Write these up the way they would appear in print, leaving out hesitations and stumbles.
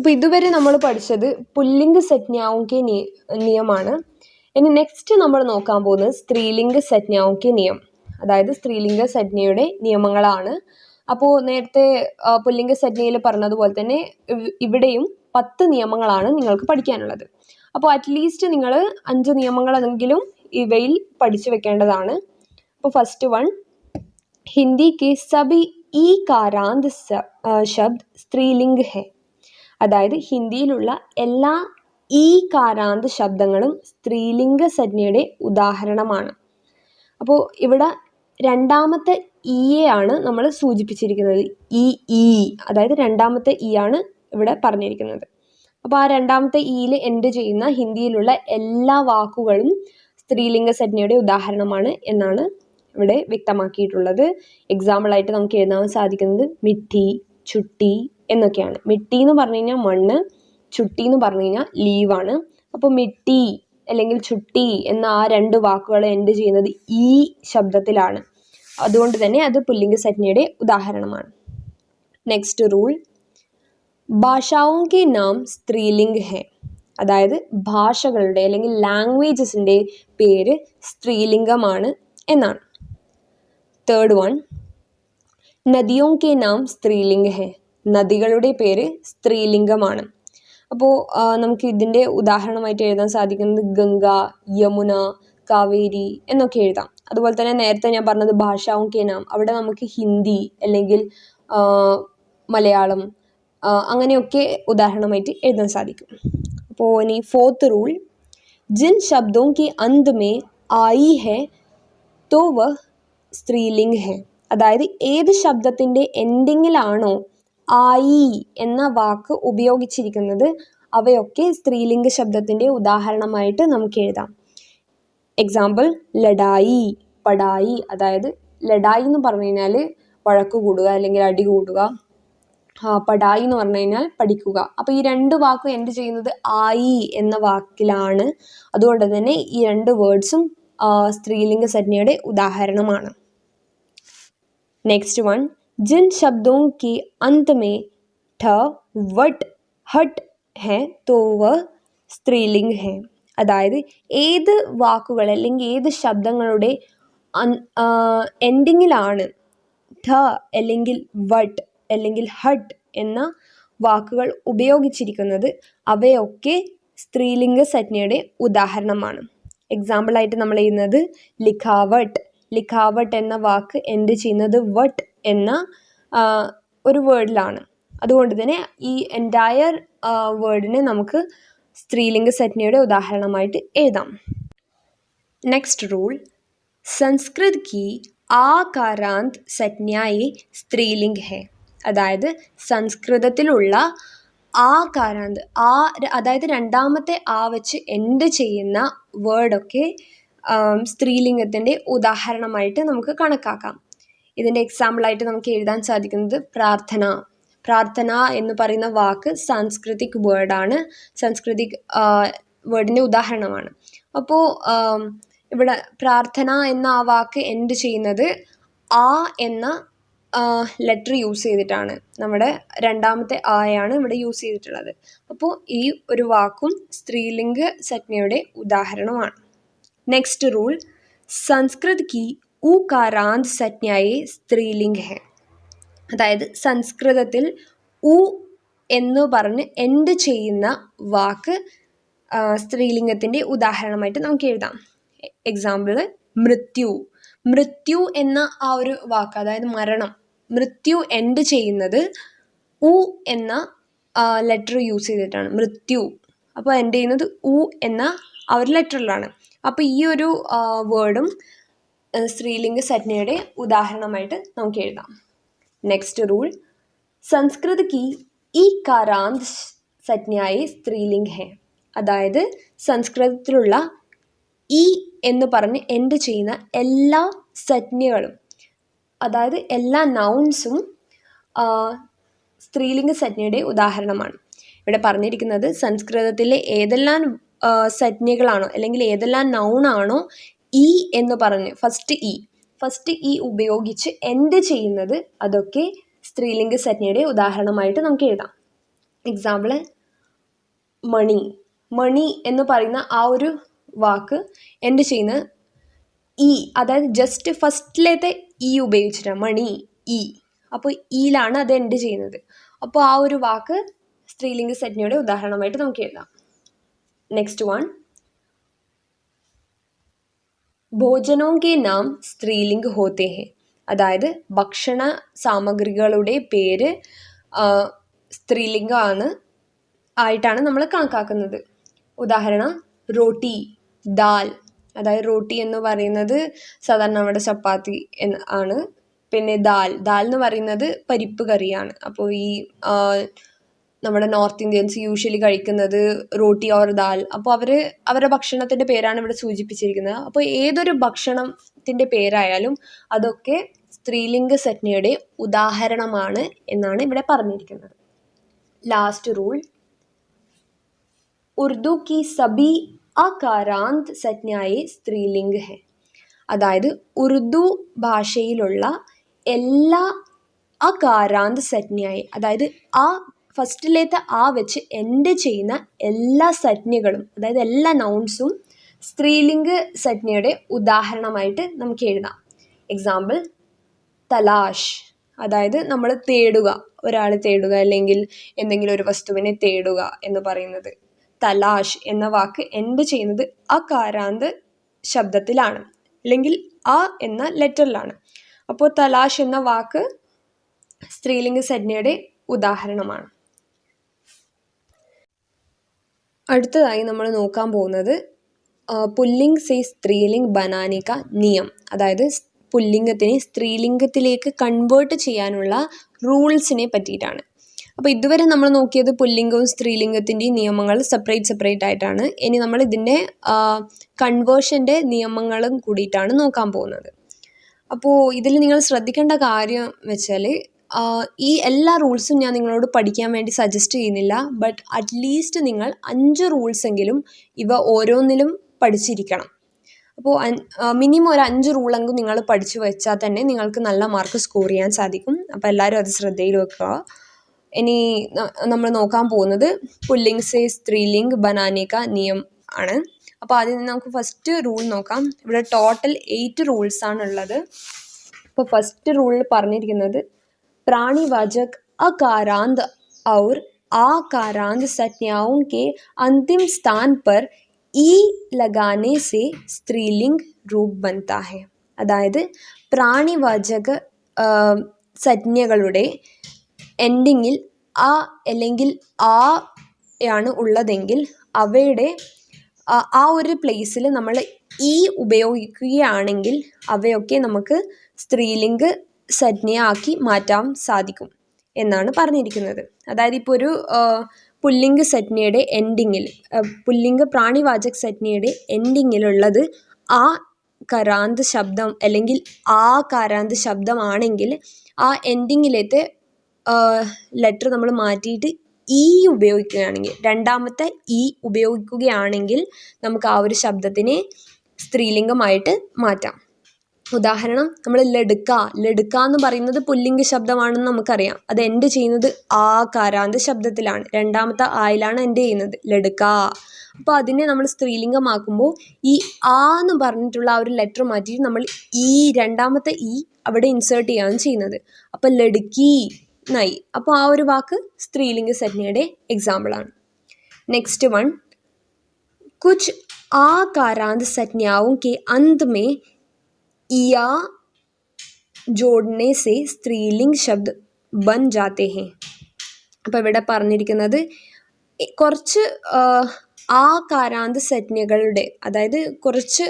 അപ്പോൾ ഇതുവരെ നമ്മൾ പഠിച്ചത് പുല്ലിംഗ സംജ്ഞാओं के നിയമമാണ്. ഇനി നെക്സ്റ്റ് നമ്മൾ നോക്കാൻ പോകുന്നത് സ്ത്രീലിംഗ സംജ്ഞാओं के നിയം, അതായത് സ്ത്രീലിംഗ സംജ്ഞയുടെ നിയമങ്ങളാണ്. അപ്പോൾ നേരത്തെ പുല്ലിംഗ സംജ്ഞയിൽ പറഞ്ഞതുപോലെ തന്നെ ഇവിടെയും 10 നിയമങ്ങളാണ് നിങ്ങൾക്ക് പഠിക്കാനുള്ളത്. അപ്പോൾ അറ്റ്ലീസ്റ്റ് നിങ്ങൾ 5 നിയമങ്ങളെങ്കിലും ഇവയിൽ പഠിച്ചു വെക്കേണ്ടതാണ്. അപ്പോൾ ഫസ്റ്റ് വൺ, ഹിന്ദി के सभी ई कारांत शब्द स्त्रीलिंग है. അതായത് ഹിന്ദിയിലുള്ള എല്ലാ ഈ കാരാന്ത് ശബ്ദങ്ങളും സ്ത്രീലിംഗ സംജ്ഞയുടെ ഉദാഹരണമാണ്. അപ്പോൾ ഇവിടെ രണ്ടാമത്തെ ആണ് നമ്മൾ സൂചിപ്പിച്ചിരിക്കുന്നത്. ഈ അതായത് രണ്ടാമത്തെ ആണ് ഇവിടെ പറഞ്ഞിരിക്കുന്നത്. അപ്പോൾ ആ രണ്ടാമത്തെ യിൽ എൻഡ് ചെയ്യുന്ന ഹിന്ദിയിലുള്ള എല്ലാ വാക്കുകളും സ്ത്രീലിംഗ സംജ്ഞയുടെ ഉദാഹരണമാണ് എന്നാണ് ഇവിടെ വ്യക്തമാക്കിയിട്ടുള്ളത്. എക്സാമ്പിളായിട്ട് നമുക്ക് എഴുതാൻ സാധിക്കുന്നത് മിഠി, ചുട്ടി എന്നൊക്കെയാണ്. മിട്ടി എന്ന് പറഞ്ഞു കഴിഞ്ഞാൽ മണ്ണ്, ചുട്ടി എന്ന് പറഞ്ഞു കഴിഞ്ഞാൽ ലീവാണ്. അപ്പോൾ മിട്ടി അല്ലെങ്കിൽ ചുട്ടി എന്ന ആ 2 വാക്കുകൾ എൻഡ് ചെയ്യുന്നത് ഈ ശബ്ദത്തിലാണ്. അതുകൊണ്ട് തന്നെ അത് പുല്ലിംഗ സംജ്ഞയുടെ ഉദാഹരണമാണ്. നെക്സ്റ്റ് റൂൾ, ഭാഷാओं के नाम स्त्रीलिंग है. അതായത് ഭാഷകളുടെ അല്ലെങ്കിൽ ലാംഗ്വേജസിൻ്റെ പേര് സ്ത്രീലിംഗമാണ് എന്നാണ്. തേർഡ് വൺ, നദിയോं के नाम स्त्रीलिंग है. നദികളുടെ പേര് സ്ത്രീലിംഗമാണ്. അപ്പോൾ നമുക്ക് ഇതിൻ്റെ ഉദാഹരണമായിട്ട് എഴുതാൻ സാധിക്കുന്നത് ഗംഗ, യമുന, കാവേരി എന്നൊക്കെ എഴുതാം. അതുപോലെ തന്നെ നേരത്തെ ഞാൻ പറഞ്ഞത് ഭാഷാओं के नाम, അവിടെ നമുക്ക് ഹിന്ദി അല്ലെങ്കിൽ മലയാളം അങ്ങനെയൊക്കെ ഉദാഹരണമായിട്ട് എഴുതാൻ സാധിക്കും. അപ്പോൾ ഇനി ഫോർത്ത് റൂൾ, ജിൻ ശബ്ദോं के अंत में आई है तो वह സ്ത്രീലിംഗ് है. അതായത് ഏത് ശബ്ദത്തിൻ്റെ എൻഡിങ്ങിലാണോ ആയി എന്ന വാക്ക് ഉപയോഗിച്ചിരിക്കുന്നത് അവയൊക്കെ സ്ത്രീലിംഗ ശബ്ദത്തിൻ്റെ ഉദാഹരണമായിട്ട് നമുക്ക് എഴുതാം. എക്സാമ്പിൾ, ലഡായി, പടായി. അതായത് ലഡായി എന്ന് പറഞ്ഞു കഴിഞ്ഞാൽ വഴക്ക് കൂടുക അല്ലെങ്കിൽ അടി കൂടുക, പടായി എന്ന് പറഞ്ഞു കഴിഞ്ഞാൽ പഠിക്കുക. അപ്പോൾ ഈ 2 വാക്കും എൻഡ് ചെയ്യുന്നത് ആയി എന്ന വാക്കിലാണ്. അതുകൊണ്ട് തന്നെ ഈ 2 വേർഡ്സും സ്ത്രീലിംഗ സംജ്ഞയുടെ ഉദാഹരണമാണ്. നെക്സ്റ്റ് വൺ, जिन शब्दों के अंत में ठ, वट, हट है तो वह स्त्रीलिंग है. അതായത് ഏത് വാക്കുകൾ അല്ലെങ്കിൽ ഏത് ശബ്ദങ്ങളുടെ എൻഡിങ്ങിലാണ് ഠ അല്ലെങ്കിൽ വട്ട് അല്ലെങ്കിൽ ഹട്ട് എന്ന വാക്കുകൾ ഉപയോഗിച്ചിരിക്കുന്നത് അവയൊക്കെ സ്ത്രീലിംഗ സംജ്ഞയുടെ ഉദാഹരണമാണ്. എക്സാമ്പിളായിട്ട് നമ്മൾ ചെയ്യുന്നത് ലിഖാവട്ട്. ലിഖാവട്ട് എന്ന വാക്ക് എൻഡ് ചെയ്യുന്നത് വട്ട് എന്ന ഒരു വേർഡിലാണ്. അതുകൊണ്ട് തന്നെ ഈ എൻറ്റയർ വേർഡിനെ നമുക്ക് സ്ത്രീലിംഗ സംജ്ഞയുടെ ഉദാഹരണമായിട്ട് എഴുതാം. നെക്സ്റ്റ് റൂൾ, സംസ്കൃത് കി ആകാരാന്ത് സംജ്ഞായെ സ്ത്രീലിംഗ് ഹെ. അതായത് സംസ്കൃതത്തിലുള്ള ആകാരാന്ത് അതായത് രണ്ടാമത്തെ വെച്ച് എൻഡ് ചെയ്യുന്ന വേർഡൊക്കെ സ്ത്രീലിംഗത്തിൻ്റെ ഉദാഹരണമായിട്ട് നമുക്ക് കണക്കാക്കാം. ഇതിൻ്റെ എക്സാമ്പിളായിട്ട് നമുക്ക് എഴുതാൻ സാധിക്കുന്നത് പ്രാർത്ഥന. പ്രാർത്ഥന എന്ന് പറയുന്ന വാക്ക് സാംസ്കൃതിക് വേർഡാണ്, സാംസ്കൃതിക് വേർഡിൻ്റെ ഉദാഹരണമാണ്. അപ്പോൾ ഇവിടെ പ്രാർത്ഥന എന്ന ആ വാക്ക് എൻഡ് ചെയ്യുന്നത് എന്ന ലെറ്റർ യൂസ് ചെയ്തിട്ടാണ്. നമ്മുടെ രണ്ടാമത്തെ ആയാണ് ഇവിടെ യൂസ് ചെയ്തിട്ടുള്ളത്. അപ്പോൾ ഈ ഒരു വാക്കും സ്ത്രീലിംഗ സംജ്ഞയുടെ ഉദാഹരണമാണ്. നെക്സ്റ്റ് റൂൾ, സംസ്കൃത് കി ഉകാരാന്ത് സംജ്ഞായെ സ്ത്രീലിംഗ് ഹെ. അതായത് സംസ്കൃതത്തിൽ ഉ എന്ന് പറഞ്ഞ് എൻഡ് ചെയ്യുന്ന വാക്ക് സ്ത്രീലിംഗത്തിൻ്റെ ഉദാഹരണമായിട്ട് നമുക്ക് എഴുതാം. എക്സാമ്പിൾ, മൃത്യു. മൃത്യു എന്ന ആ ഒരു വാക്ക്, അതായത് മരണം, മൃത്യു എൻഡ് ചെയ്യുന്നത് ഉ എന്ന ലെറ്റർ യൂസ് ചെയ്തിട്ടാണ്, മൃത്യു. അപ്പോൾ എൻഡ് ചെയ്യുന്നത് ഉ എന്ന ആ ഒരു ലെറ്ററിലാണ്. അപ്പോൾ ഈ ഒരു വേർഡും സ്ത്രീലിംഗ സംജ്ഞയുടെ ഉദാഹരണമായിട്ട് നമുക്ക് എഴുതാം. നെക്സ്റ്റ് റൂൾ, സംസ്കൃത് കി ഇകാരാന്ത് സംജ്ഞായെ സ്ത്രീലിംഗ് ഹെ. അതായത് സംസ്കൃതത്തിലുള്ള ഇ എന്ന് പറഞ്ഞ് എൻഡ് ചെയ്യുന്ന എല്ലാ സംജ്ഞകളും, അതായത് എല്ലാ നൗൺസും സ്ത്രീലിംഗ സംജ്ഞയുടെ ഉദാഹരണമാണ്. ഇവിടെ പറഞ്ഞിരിക്കുന്നത് സംസ്കൃതത്തിലെ ഏതെല്ലാം സംജ്ഞകളാണോ അല്ലെങ്കിൽ ഏതെല്ലാം നൗണാണോ ഇ എന്ന് പറഞ്ഞ് ഫസ്റ്റ് ഇ ഉപയോഗിച്ച് എൻഡ് ചെയ്യുന്നത് അതൊക്കെ സ്ത്രീലിംഗ സംജ്ഞയുടെ ഉദാഹരണമായിട്ട് നമുക്ക് എഴുതാം. എക്സാമ്പിൾ, മണി. മണി എന്ന് പറയുന്ന ആ ഒരു വാക്ക് എൻഡ് ചെയ്യുന്ന ഇ, അതായത് ജസ്റ്റ് ഫസ്റ്റിലത്തെ ഇ ഉപയോഗിച്ചിട്ടാണ് മണി ഇ. അപ്പോൾ ഇയിലാണ് അത് എൻഡ് ചെയ്യുന്നത്. അപ്പോൾ ആ ഒരു വാക്ക് സ്ത്രീലിംഗ സജ്ഞയുടെ ഉദാഹരണമായിട്ട് നമുക്ക് എഴുതാം. നെക്സ്റ്റ് വൺ, ഭോജനോ കെ നാം സ്ത്രീലിംഗ് ഹോത്തെ ഹെ. അതായത് ഭക്ഷണ സാമഗ്രികളുടെ പേര് സ്ത്രീലിംഗമാണ് ആയിട്ടാണ് നമ്മൾ കണക്കാക്കുന്നത്. ഉദാഹരണം റോട്ടി, ദാൽ. അതായത് റോട്ടി എന്ന് പറയുന്നത് സാധാരണ നമ്മുടെ ചപ്പാത്തി ആണ്. പിന്നെ ദാൽ എന്ന് പറയുന്നത് പരിപ്പ് കറിയാണ്. അപ്പോൾ ഈ നമ്മുടെ നോർത്ത് ഇന്ത്യൻസ് യൂഷ്വലി കഴിക്കുന്നത് റോട്ടി ഓർ ദാൽ. അപ്പോൾ അവരുടെ ഭക്ഷണത്തിൻ്റെ പേരാണ് ഇവിടെ സൂചിപ്പിച്ചിരിക്കുന്നത്. അപ്പോൾ ഏതൊരു ഭക്ഷണത്തിൻ്റെ പേരായാലും അതൊക്കെ സ്ത്രീലിംഗ സജ്ഞയുടെ ഉദാഹരണമാണ് എന്നാണ് ഇവിടെ പറഞ്ഞിരിക്കുന്നത്. ലാസ്റ്റ് റൂൾ, ഉർദു की सभी അകാരാന്ത് സജ്ഞായെ സ്ത്രീലിംഗ് है. അതായത് ഉറുദു ഭാഷയിലുള്ള എല്ലാ അകാരാന്ത് സജ്ഞയായി, അതായത് ആ ഫസ്റ്റിലേത്തെ ആ വെച്ച് എൻഡ് ചെയ്യുന്ന എല്ലാ സജ്ഞകളും, അതായത് എല്ലാ നൗൺസും സ്ത്രീലിംഗ സജ്ഞയുടെ ഉദാഹരണമായിട്ട് നമുക്ക് എഴുതാം. എക്സാമ്പിൾ, തലാഷ്. അതായത് നമ്മൾ തേടുക, ഒരാൾ തേടുക അല്ലെങ്കിൽ എന്തെങ്കിലും ഒരു വസ്തുവിനെ തേടുക എന്ന് പറയുന്നത്. തലാഷ് എന്ന വാക്ക് എൻഡ് ചെയ്യുന്നത് അകാരാന്ത് ശബ്ദത്തിലാണ്, അല്ലെങ്കിൽ ആ എന്ന ലെറ്ററിലാണ്. അപ്പോൾ തലാഷ് എന്ന വാക്ക് സ്ത്രീലിംഗ സജ്ഞയുടെ ഉദാഹരണമാണ്. അടുത്തതായി നമ്മൾ നോക്കാൻ പോകുന്നത് പുല്ലിംഗ് സേ സ്ത്രീലിംഗ് ബനാനെ കാ നിയം. അതായത് പുല്ലിംഗത്തിനെ സ്ത്രീലിംഗത്തിലേക്ക് കൺവേർട്ട് ചെയ്യാനുള്ള റൂൾസിനെ പറ്റിയിട്ടാണ്. അപ്പോൾ ഇതുവരെ നമ്മൾ നോക്കിയത് പുല്ലിംഗവും സ്ത്രീലിംഗത്തിൻ്റെയും നിയമങ്ങൾ സെപ്പറേറ്റ് ആയിട്ടാണ്. ഇനി നമ്മൾ ഇതിൻ്റെ കൺവേർഷൻ്റെ നിയമങ്ങളും കൂടിയിട്ടാണ് നോക്കാൻ പോകുന്നത്. അപ്പോൾ ഇതിൽ നിങ്ങൾ ശ്രദ്ധിക്കേണ്ട കാര്യം വെച്ചാൽ ഈ എല്ലാ റൂൾസും ഞാൻ നിങ്ങളോട് പഠിക്കാൻ വേണ്ടി സജസ്റ്റ് ചെയ്യുന്നില്ല. ബട്ട് അറ്റ്ലീസ്റ്റ് നിങ്ങൾ 5 റൂൾസെങ്കിലും ഇവ ഓരോന്നിലും പഠിച്ചിരിക്കണം. അപ്പോൾ മിനിമം ഒരു 5 റൂളെങ്കിലും നിങ്ങൾ പഠിച്ചു വെച്ചാൽ തന്നെ നിങ്ങൾക്ക് നല്ല മാർക്ക് സ്കോർ ചെയ്യാൻ സാധിക്കും. അപ്പോൾ എല്ലാവരും അത് ശ്രദ്ധയിൽ വെക്കുക. ഇനി നമ്മൾ നോക്കാൻ പോകുന്നത് പുല്ലിംഗ് സേ സ്ത്രീലിംഗ് ബനാനെ കാ നിയം ആണ്. അപ്പോൾ അതിൽ നിന്ന് നമുക്ക് ഫസ്റ്റ് റൂൾ നോക്കാം. ഇവിടെ ടോട്ടൽ 8 റൂൾസാണുള്ളത്. ഇപ്പോൾ ഫസ്റ്റ് റൂളിൽ പറഞ്ഞിരിക്കുന്നത് प्राणीवाचक अकारांत और आकारांत संज्ञाओं के अंतिम स्थान पर ई लगाने से स्त्रीलिंग रूप बनता है. അതായത് പ്രാണിവാചക സംജ്ഞകളുടെ എൻഡിങ്ങിൽ ആ അല്ലെങ്കിൽ ആ ആണ് ഉള്ളതെങ്കിൽ അവയുടെ ആ ഒരു പ്ലേസിൽ നമ്മൾ ഈ ഉപയോഗിക്കുകയാണെങ്കിൽ അവയൊക്കെ നമുക്ക് സ്ത്രീലിംഗ സജ്ഞയാക്കി മാറ്റാൻ സാധിക്കും എന്നാണ് പറഞ്ഞിരിക്കുന്നത്. അതായത് ഇപ്പോൾ ഒരു പുല്ലിംഗ സജ്ഞയുടെ എൻഡിങ്ങിൽ, പുല്ലിംഗ പ്രാണിവാചക സജ്ഞയുടെ എൻഡിങ്ങിലുള്ളത് ആ കരാന്ത് ശബ്ദം അല്ലെങ്കിൽ ആ കാരാന്ത് ശബ്ദമാണെങ്കിൽ ആ എൻഡിങ്ങിലത്തെ ലെറ്റർ നമ്മൾ മാറ്റിയിട്ട് ഈ ഉപയോഗിക്കുകയാണെങ്കിൽ, രണ്ടാമത്തെ ഈ ഉപയോഗിക്കുകയാണെങ്കിൽ നമുക്ക് ആ ഒരു ശബ്ദത്തിനെ സ്ത്രീലിംഗമായിട്ട് മാറ്റാം. ഉദാഹരണം, നമ്മൾ ലഡുക്ക എന്ന് പറയുന്നത് പുല്ലിംഗ ശബ്ദമാണെന്ന് നമുക്കറിയാം. അത് എൻഡ് ചെയ്യുന്നത് ആ കാരാന്ത ശബ്ദത്തിലാണ്, രണ്ടാമത്തെ ആയിലാണ് എൻഡ് ചെയ്യുന്നത്, ലഡുക്ക. അപ്പോൾ അതിനെ നമ്മൾ സ്ത്രീലിംഗമാക്കുമ്പോൾ ഈ ആ എന്ന് പറഞ്ഞിട്ടുള്ള ആ ഒരു ലെറ്റർ മാറ്റിയിട്ട് നമ്മൾ ഈ രണ്ടാമത്തെ ഈ അവിടെ ഇൻസേർട്ട് ചെയ്യുകയാണ് ചെയ്യുന്നത്. അപ്പോൾ ലഡുക്കി എന്നായി. അപ്പോൾ ആ ഒരു വാക്ക് സ്ത്രീലിംഗ സജ്ഞയുടെ എക്സാമ്പിളാണ്. നെക്സ്റ്റ് വൺ, കുച്ച് ആ കാരാന്ത സംജ്ഞാओं के अंत में या जोड़ने से സ്ത്രീലിംഗ് ശബ്ദ ബൻ ജാത്തെ ഹെ. അപ്പോൾ ഇവിടെ പറഞ്ഞിരിക്കുന്നത് കുറച്ച് ആ കാരാന്ത സംജ്ഞകളുടെ, അതായത് കുറച്ച്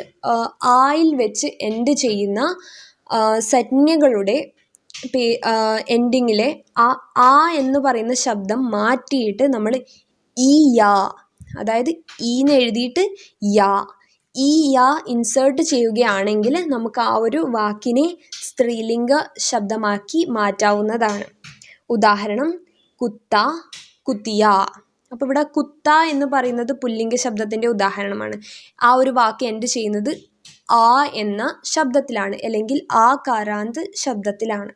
ആയിൽ വെച്ച് എൻഡ് ചെയ്യുന്ന സംജ്ഞകളുടെ എൻഡിങ്ങിലെ ആ എന്ന് പറയുന്ന ശബ്ദം മാറ്റിയിട്ട് നമ്മൾ ഈ യാ, അതായത് ഈന്ന് എഴുതിയിട്ട് ഈ യാ ഇൻസേർട്ട് ചെയ്യുകയാണെങ്കിൽ നമുക്ക് ആ ഒരു വാക്കിനെ സ്ത്രീലിംഗ ശബ്ദമാക്കി മാറ്റാവുന്നതാണ്. ഉദാഹരണം, കുത്ത, കുത്തിയ. അപ്പോൾ ഇവിടെ കുത്ത എന്ന് പറയുന്നത് പുല്ലിംഗ ശബ്ദത്തിൻ്റെ ഉദാഹരണമാണ്. ആ ഒരു വാക്ക് എൻഡ് ചെയ്യുന്നത് ആ എന്ന ശബ്ദത്തിലാണ്, അല്ലെങ്കിൽ ആ കാരാന്ത് ശബ്ദത്തിലാണ്.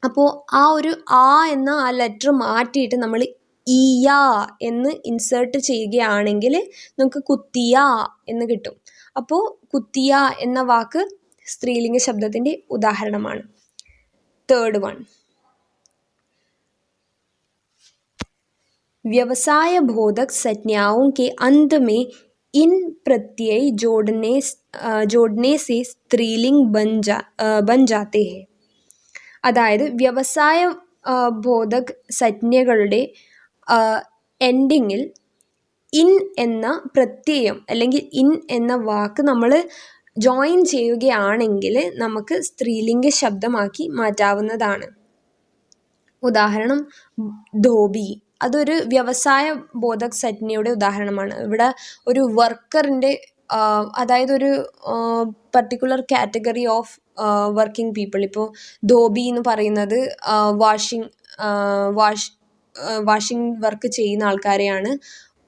അപ്പോൾ ആ ഒരു ആ എന്ന ആ ലെറ്റർ മാറ്റിയിട്ട് നമ്മൾ ഈയ എന്ന് ഇൻസേർട്ട് ചെയ്യുകയാണെങ്കിൽ നമുക്ക് കുത്തിയ എന്ന് കിട്ടും. അപ്പോൾ കുത്തിയ എന്ന വാക്ക് സ്ത്രീലിംഗ ശബ്ദത്തിൻ്റെ ഉദാഹരണമാണ്. തേർഡ് വൺ, व्यवसाय बोधक संज्ञाओं के अंत में इन प्रत्यय जोड़ने से स्त्रीलिंग बन जाते हैं. അതായത് വ്യവസായ ബോധക് സംജ്ഞകളുടെ എൻഡിങ്ങിൽ ഇൻ എന്ന പ്രത്യയം അല്ലെങ്കിൽ ഇൻ എന്ന വാക്ക് നമ്മൾ ജോയിൻ ചെയ്യുകയാണെങ്കിൽ നമുക്ക് സ്ത്രീലിംഗ ശബ്ദമാക്കി മാറ്റാവുന്നതാണ്. ഉദാഹരണം ധോബി, അതൊരു വ്യവസായ ബോധക് സംജ്ഞയുടെ ഉദാഹരണമാണ്. ഇവിടെ ഒരു വർക്കറിൻ്റെ അതായത് ഒരു particular category of working people, ഇപ്പോൾ ധോബി എന്ന് പറയുന്നത് വാഷിംഗ് വർക്ക് ചെയ്യുന്ന ആൾക്കാരെയാണ്,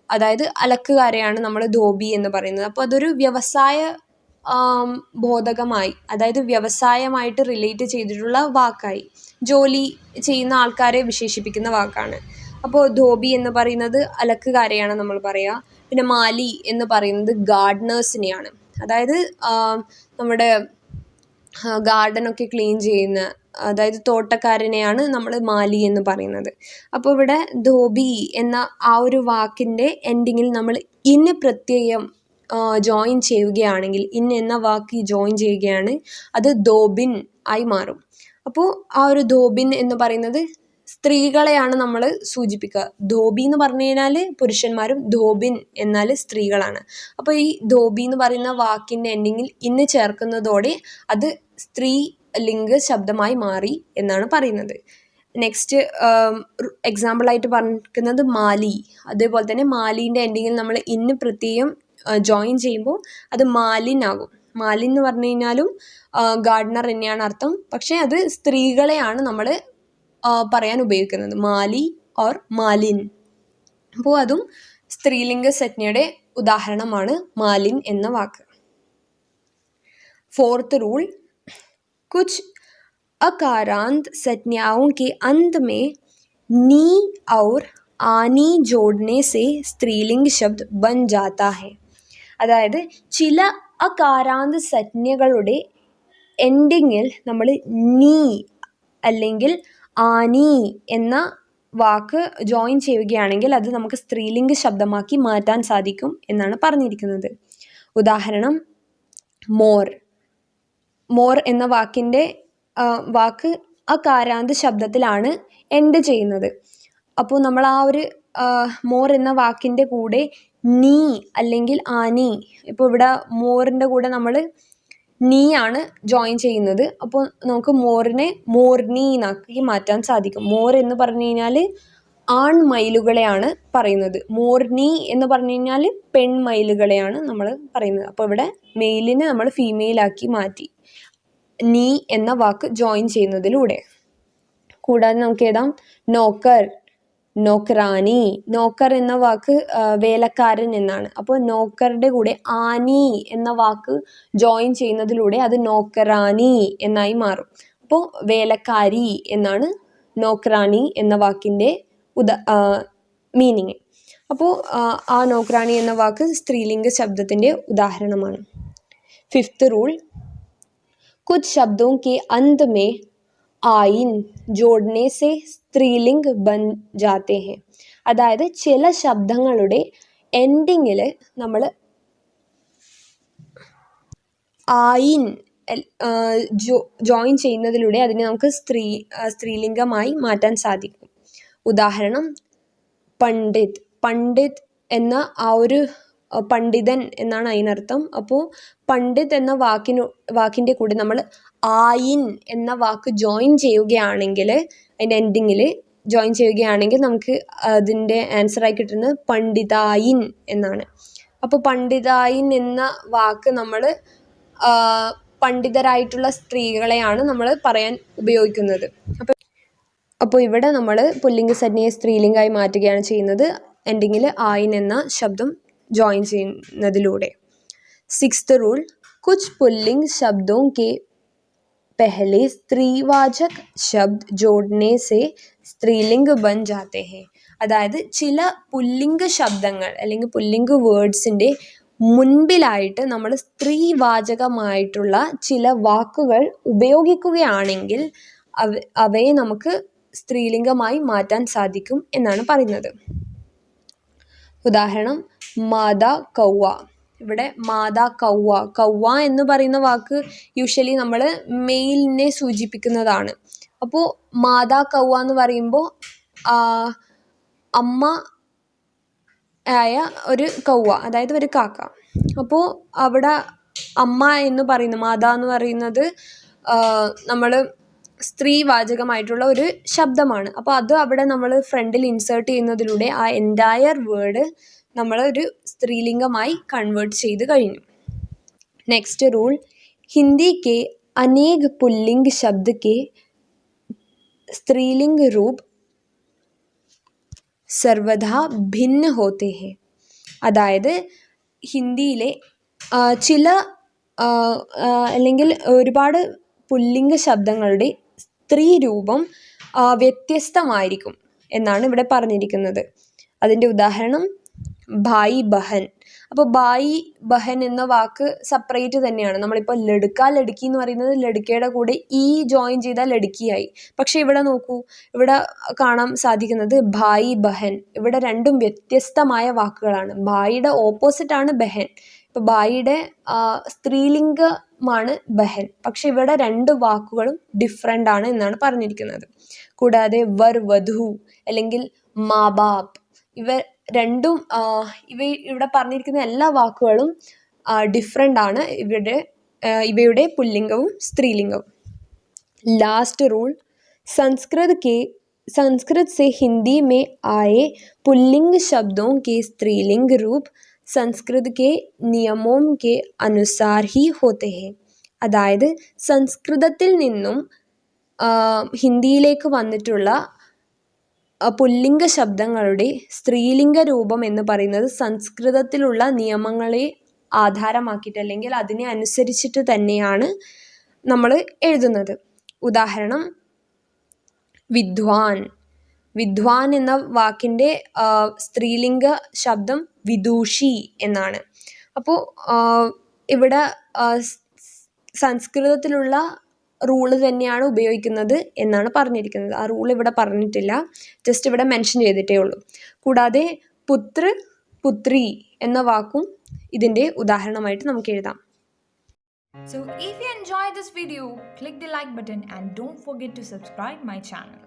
അതായത് അലക്കുകാരെയാണ് നമ്മൾ ധോബി എന്ന് പറയുന്നത്. അപ്പോൾ അതൊരു വ്യവസായ ബോധകമായി, അതായത് വ്യവസായമായിട്ട് റിലേറ്റ് ചെയ്തിട്ടുള്ള വാക്കായി, ജോലി ചെയ്യുന്ന ആൾക്കാരെ വിശേഷിപ്പിക്കുന്ന വാക്കാണ്. അപ്പോൾ ധോബി എന്ന് പറയുന്നത് അലക്കുകാരെയാണ് നമ്മൾ പറയുക. പിന്നെ മാലി എന്ന് പറയുന്നത് ഗാർഡനേഴ്സിനെയാണ്, അതായത് നമ്മുടെ ഗാർഡനൊക്കെ ക്ലീൻ ചെയ്യുന്ന, അതായത് തോട്ടക്കാരനെയാണ് നമ്മൾ മാലി എന്ന് പറയുന്നത്. അപ്പോൾ ഇവിടെ ധോബി എന്ന ആ ഒരു വാക്കിൻ്റെ എൻഡിങ്ങിൽ നമ്മൾ ഇന്ന് പ്രത്യയം ജോയിൻ ചെയ്യുകയാണെങ്കിൽ, ഇൻ എന്ന വാക്ക് ജോയിൻ ചെയ്യുകയാണ്, അത് ധോബിൻ ആയി മാറും. അപ്പോൾ ആ ഒരു ധോബിൻ എന്ന് പറയുന്നത് സ്ത്രീകളെയാണ് നമ്മൾ സൂചിപ്പിക്കുക. ധോബി എന്ന് പറഞ്ഞു കഴിഞ്ഞാൽ പുരുഷന്മാരും, ധോബിൻ എന്നാൽ സ്ത്രീകളാണ്. അപ്പോൾ ഈ ധോബി എന്ന് പറയുന്ന വാക്കിൻ്റെ എൻഡിങ്ങിൽ ഇന്ന് ചേർക്കുന്നതോടെ അത് സ്ത്രീ ലിംഗ ശബ്ദമായി മാറി എന്നാണ് പറയുന്നത്. നെക്സ്റ്റ് എക്സാമ്പിളായിട്ട് പറഞ്ഞിരിക്കുന്നത് മാലി. അതേപോലെ തന്നെ മാലീൻ്റെ എൻഡിങ്ങിൽ നമ്മൾ ഇന്ന് പ്രത്യയം ജോയിൻ ചെയ്യുമ്പോൾ അത് മാലിൻ ആകും. മാലിൻ എന്ന് പറഞ്ഞു കഴിഞ്ഞാലും ഗാർഡനർ തന്നെയാണ് അർത്ഥം, പക്ഷേ അത് സ്ത്രീകളെയാണ് നമ്മൾ പറയാൻ ഉപയോഗിക്കുന്നത്, മാലി ഓർ മാലിൻ. അപ്പോൾ അതും സ്ത്രീലിംഗ സംജ്ഞയുടെ ഉദാഹരണമാണ് മാലിൻ എന്ന വാക്ക്. फोर्थ रूल, कुछ अकारांत संज्ञाओं के अंत में नी और आनी जोड़ने से स्त्रीलिंग शब्द बन जाता है. അതായത് ചില അകാരാന്ത സംജ്ഞകളുടെ എൻഡിങ്ങിൽ നമ്മൾ നീ അല്ലെങ്കിൽ ആനി എന്ന വാക്ക് ജോയിൻ ചെയ്യുകയാണെങ്കിൽ അത് നമുക്ക് സ്ത്രീലിംഗ ശബ്ദമാക്കി മാറ്റാൻ സാധിക്കും എന്നാണ് പറഞ്ഞിരിക്കുന്നത്. ഉദാഹരണം മോർ. മോർ എന്ന വാക്ക് അകാരാന്ത ശബ്ദത്തിലാണ് എൻഡ് ചെയ്യുന്നത്. അപ്പോൾ നമ്മൾ ആ ഒരു മോർ എന്ന വാക്കിൻ്റെ കൂടെ നീ അല്ലെങ്കിൽ ആനി, ഇപ്പോൾ ഇവിടെ മോറിൻ്റെ കൂടെ നമ്മൾ നീ ആണ് ജോയിൻ ചെയ്യുന്നത്. അപ്പോൾ നമുക്ക് മോറിനെ മോർനി എന്നാക്കി മാറ്റാൻ സാധിക്കും. മോർ എന്ന് പറഞ്ഞു കഴിഞ്ഞാൽ ആൺമയിലുകളെയാണ് പറയുന്നത്, മോർനി എന്ന് പറഞ്ഞു കഴിഞ്ഞാൽ പെൺമയിലുകളെയാണ് നമ്മൾ പറയുന്നത്. അപ്പോൾ ഇവിടെ മെയിലിനെ നമ്മൾ ഫീമെയിലാക്കി മാറ്റി നീ എന്ന വാക്ക് ജോയിൻ ചെയ്യുന്നതിലൂടെ. കൂടാതെ നമുക്ക് എഴുതാം നോക്കർ, നോക്കറാനി. നോക്കർ എന്ന വാക്ക് വേലക്കാരൻ എന്നാണ്. അപ്പോൾ നോക്കറുടെ കൂടെ ആനി എന്ന വാക്ക് ജോയിൻ ചെയ്യുന്നതിലൂടെ അത് നോക്കറാനി എന്നായി മാറും. അപ്പോൾ വേലക്കാരി എന്നാണ് നോക്കറാനി എന്ന വാക്കിൻ്റെ മീനിങ്. അപ്പോൾ ആ നോക്കറാനി എന്ന വാക്ക് സ്ത്രീലിംഗ ശബ്ദത്തിൻ്റെ ഉദാഹരണമാണ്. ഫിഫ്ത്ത് റൂൾ, कुछ शब्दों के अंत में आइन जोड़ने से स्त्रीलिंग बन जाते हैं. അതായത് ചില ശബ്ദങ്ങളുടെ എൻഡിങ്ങിൽ നമ്മൾ ആയിൻ ജോയിൻ ചെയ്യുന്നതിലൂടെ അതിനെ നമുക്ക് സ്ത്രീലിംഗമായി മാറ്റാൻ സാധിക്കും. ഉദാഹരണം പണ്ഡിത്. പണ്ഡിത് എന്ന ആ ഒരു പണ്ഡിതൻ എന്നാണ് അതിനർത്ഥം. അപ്പോൾ പണ്ഡിത് എന്ന വാക്കിൻ്റെ കൂടെ നമ്മൾ ആയിൻ എന്ന വാക്ക് ജോയിൻ ചെയ്യുകയാണെങ്കിൽ, അതിൻ്റെ എൻഡിങ്ങിൽ ജോയിൻ ചെയ്യുകയാണെങ്കിൽ നമുക്ക് അതിൻ്റെ ആൻസറായി കിട്ടുന്നത് പണ്ഡിതായിൻ എന്നാണ്. അപ്പോൾ പണ്ഡിതായിൻ എന്ന വാക്ക് നമ്മൾ പണ്ഡിതരായിട്ടുള്ള സ്ത്രീകളെയാണ് നമ്മൾ പറയാൻ ഉപയോഗിക്കുന്നത്. അപ്പോൾ ഇവിടെ നമ്മൾ പുല്ലിംഗ സംജ്ഞയെ സ്ത്രീലിംഗമായി മാറ്റുകയാണ് ചെയ്യുന്നത്, എൻഡിങ്ങിൽ ആയിൻ എന്ന ശബ്ദം ജോയിൻ ചെയ്യുന്നതിലൂടെ. സിക്സ്ത് റൂൾ, कुछ पुल्लिंग शब्दों के पहले स्त्रीवाचक शब्द जोड़ने से स्त्रीलिंग बन जाते हैं. അതായത് ചില പുല്ലിംഗ ശബ്ദങ്ങൾ അല്ലെങ്കിൽ പുല്ലിംഗ വേർഡ്സിൻ്റെ മുൻപിലായിട്ട് നമ്മൾ സ്ത്രീവാചകമായിട്ടുള്ള ചില വാക്കുകൾ ഉപയോഗിക്കുകയാണെങ്കിൽ അവയെ നമുക്ക് സ്ത്രീലിംഗമായി മാറ്റാൻ സാധിക്കും എന്നാണ് പറയുന്നത്. ഉദാഹരണം മാതാ കൗവ. ഇവിടെ മാതാ കൗവ, കൗവ എന്ന് പറയുന്ന വാക്ക് യൂഷ്വലി നമ്മൾ മെയിലിനെ സൂചിപ്പിക്കുന്നതാണ്. അപ്പോൾ മാതാ കൗവ എന്ന് പറയുമ്പോൾ അമ്മ ആയ ഒരു കൗവ, അതായത് ഒരു കാക്ക. അപ്പോൾ അവിടെ അമ്മ എന്ന് പറയുന്നത്, മാതാ എന്ന് പറയുന്നത് നമ്മൾ സ്ത്രീവാചകമായിട്ടുള്ള ഒരു ശബ്ദമാണ്. അപ്പോൾ അത് അവിടെ നമ്മൾ ഫ്രണ്ടിൽ ഇൻസേർട്ട് ചെയ്യുന്നതിലൂടെ ആ എൻറ്റയർ വേർഡ് നമ്മൾ ഒരു സ്ത്രീലിംഗമായി കൺവേർട്ട് ചെയ്ത് കഴിഞ്ഞു. നെക്സ്റ്റ് റൂൾ, ഹിന്ദി के अनेक पुल्लिंग शब्द के स्त्रीलिंग रूप സർവദാ ഭിന്ന ഹോത്തെ ഹെ. അതായത് ഹിന്ദിയിലെ ചില അല്ലെങ്കിൽ ഒരുപാട് പുല്ലിംഗ ശബ്ദങ്ങളുടെ സ്ത്രീ രൂപം വ്യത്യസ്തമായിരിക്കും എന്നാണ് ഇവിടെ പറഞ്ഞിരിക്കുന്നത്. അതിൻ്റെ ഉദാഹരണം ഭായി ബഹൻ. അപ്പോൾ ഭായി ബഹൻ എന്ന വാക്ക് സെപ്പറേറ്റ് തന്നെയാണ്. നമ്മളിപ്പോൾ ലടുക്ക ലടുക്കി എന്ന് പറയുന്നത് ലടുക്കയുടെ കൂടെ ഈ ജോയിൻ ചെയ്താൽ ലടുക്കിയായി. പക്ഷെ ഇവിടെ നോക്കൂ, ഇവിടെ കാണാൻ സാധിക്കുന്നത് ഭായി ബഹൻ. ഇവിടെ രണ്ടും വ്യത്യസ്തമായ വാക്കുകളാണ്. ഭായിയുടെ ഓപ്പോസിറ്റാണ് ബഹൻ. ഇപ്പോൾ ഭായിയുടെ സ്ത്രീലിംഗമാണ് ബഹൻ, പക്ഷെ ഇവിടെ രണ്ട് വാക്കുകളും ഡിഫറെൻ്റ് ആണ് എന്നാണ് പറഞ്ഞിരിക്കുന്നത്. കൂടാതെ വർ വധു അല്ലെങ്കിൽ മാ ബാപ്പ്, ഇവ രണ്ടും ഇവിടെ പറഞ്ഞിരിക്കുന്ന എല്ലാ വാക്കുകളും ഡിഫറെൻ്റ് ആണ്. ഇവയുടെ പുല്ലിംഗവും സ്ത്രീലിംഗവും. लास्ट रूल, संस्कृत से हिंदी में आए पुल्लिंग शब्दों के स्त्रीलिंग रूप संस्कृत के नियमों के अनुसार ही होते हैं. അതായത് സംസ്കൃതത്തിൽ നിന്നും ഹിന്ദിയിലേക്ക് വന്നിട്ടുള്ള പുല്ലിംഗ ശബ്ദങ്ങളുടെ സ്ത്രീലിംഗ രൂപം എന്ന് പറയുന്നത് സംസ്കൃതത്തിലുള്ള നിയമങ്ങളെ ആധാരമാക്കിയിട്ട് അല്ലെങ്കിൽ അതിനെ അനുസരിച്ചിട്ട് തന്നെയാണ് നമ്മൾ എഴുതുന്നത്. ഉദാഹരണം വിദ്വാൻ. വിദ്വാൻ എന്ന വാക്കിൻ്റെ സ്ത്രീലിംഗ ശബ്ദം വിദൂഷി എന്നാണ്. അപ്പോൾ ഇവിടെ സംസ്കൃതത്തിലുള്ള റൂള് തന്നെയാണ് ഉപയോഗിക്കുന്നത് എന്നാണ് പറഞ്ഞിരിക്കുന്നത്. ആ റൂൾ ഇവിടെ പറഞ്ഞിട്ടില്ല, ജസ്റ്റ് ഇവിടെ മെൻഷൻ ചെയ്തിട്ടേ ഉള്ളൂ. കൂടാതെ പുത്ര പുത്രി എന്ന വാക്കും ഇതിൻ്റെ ഉദാഹരണമായിട്ട് നമുക്ക് എഴുതാം. So if you enjoyed this video, click the like button and don't forget to subscribe my channel.